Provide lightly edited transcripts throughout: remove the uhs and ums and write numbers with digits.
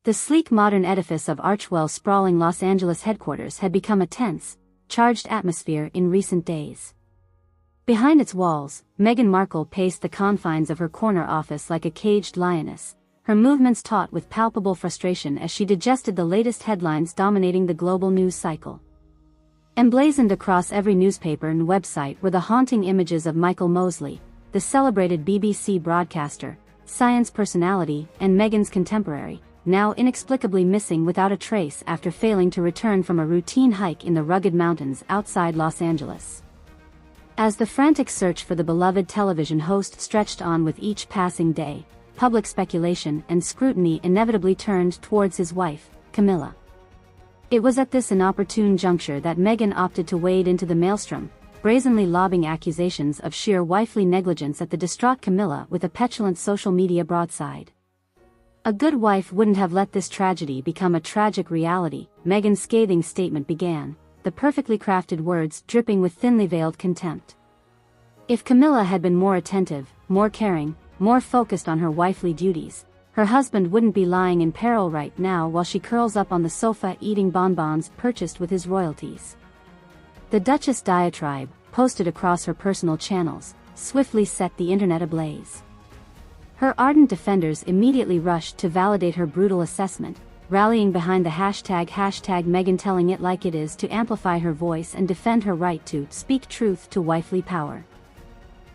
The sleek modern edifice of Archwell's sprawling Los Angeles headquarters had become a tense, charged atmosphere in recent days. Behind its walls, Meghan Markle paced the confines of her corner office like a caged lioness, her movements taut with palpable frustration as she digested the latest headlines dominating the global news cycle. Emblazoned across every newspaper and website were the haunting images of Michael Mosley, the celebrated BBC broadcaster, science personality, and Meghan's contemporary, now inexplicably missing without a trace after failing to return from a routine hike in the rugged mountains outside Los Angeles. As the frantic search for the beloved television host stretched on with each passing day, public speculation and scrutiny inevitably turned towards his wife, Camilla. It was at this inopportune juncture that Meghan opted to wade into the maelstrom, brazenly lobbing accusations of sheer wifely negligence at the distraught Camilla with a petulant social media broadside. A good wife wouldn't have let this tragedy become a tragic reality, Meghan's scathing statement began, the perfectly crafted words dripping with thinly veiled contempt. If Camilla had been more attentive, more caring, more focused on her wifely duties, her husband wouldn't be lying in peril right now while she curls up on the sofa eating bonbons purchased with his royalties. The Duchess' diatribe, posted across her personal channels, swiftly set the internet ablaze. Her ardent defenders immediately rushed to validate her brutal assessment, rallying behind the hashtag Meghan telling it like it is to amplify her voice and defend her right to speak truth to wifely power.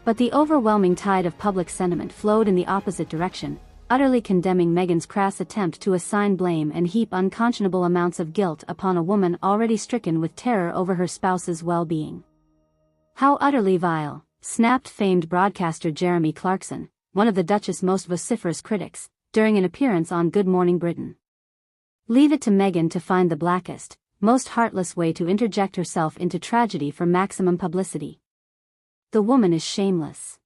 But the overwhelming tide of public sentiment flowed in the opposite direction, utterly condemning Meghan's crass attempt to assign blame and heap unconscionable amounts of guilt upon a woman already stricken with terror over her spouse's well-being. "How utterly vile," snapped famed broadcaster Jeremy Clarkson, one of the Duchess' most vociferous critics, during an appearance on Good Morning Britain. "Leave it to Meghan to find the blackest, most heartless way to interject herself into tragedy for maximum publicity. The woman is shameless."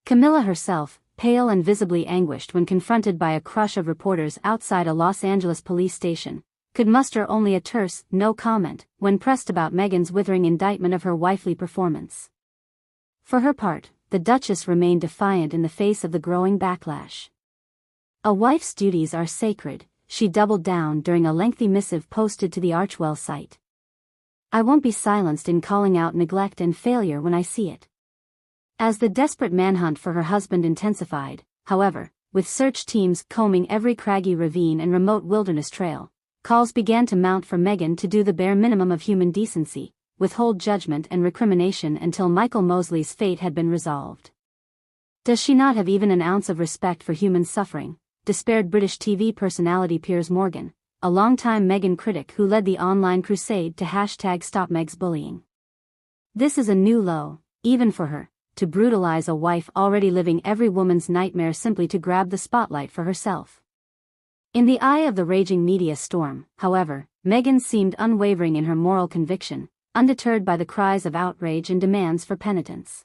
Camilla herself, pale and visibly anguished when confronted by a crush of reporters outside a Los Angeles police station, could muster only a terse "no comment" when pressed about Meghan's withering indictment of her wifely performance. For her part, the Duchess remained defiant in the face of the growing backlash. "A wife's duties are sacred," she doubled down during a lengthy missive posted to the Archwell site. "I won't be silenced in calling out neglect and failure when I see it." As the desperate manhunt for her husband intensified, however, with search teams combing every craggy ravine and remote wilderness trail, calls began to mount for Meghan to do the bare minimum of human decency, withhold judgment and recrimination until Michael Mosley's fate had been resolved. "Does she not have even an ounce of respect for human suffering?" despaired British TV personality Piers Morgan, a longtime Meghan critic who led the online crusade to #StopMegsBullying. "This is a new low, even for her, to brutalize a wife already living every woman's nightmare simply to grab the spotlight for herself." In the eye of the raging media storm, however, Meghan seemed unwavering in her moral conviction, undeterred by the cries of outrage and demands for penitence.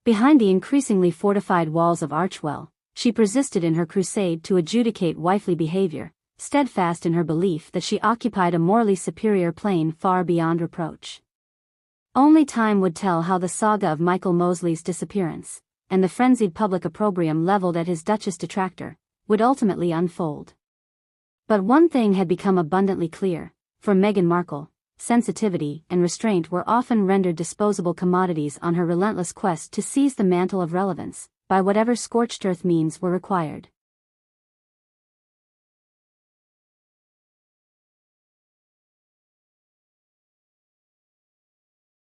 Behind the increasingly fortified walls of Archwell, she persisted in her crusade to adjudicate wifely behavior, steadfast in her belief that she occupied a morally superior plane far beyond reproach. Only time would tell how the saga of Michael Mosley's disappearance, and the frenzied public opprobrium leveled at his Duchess detractor, would ultimately unfold. But one thing had become abundantly clear: for Meghan Markle, sensitivity and restraint were often rendered disposable commodities on her relentless quest to seize the mantle of relevance, by whatever scorched earth means were required.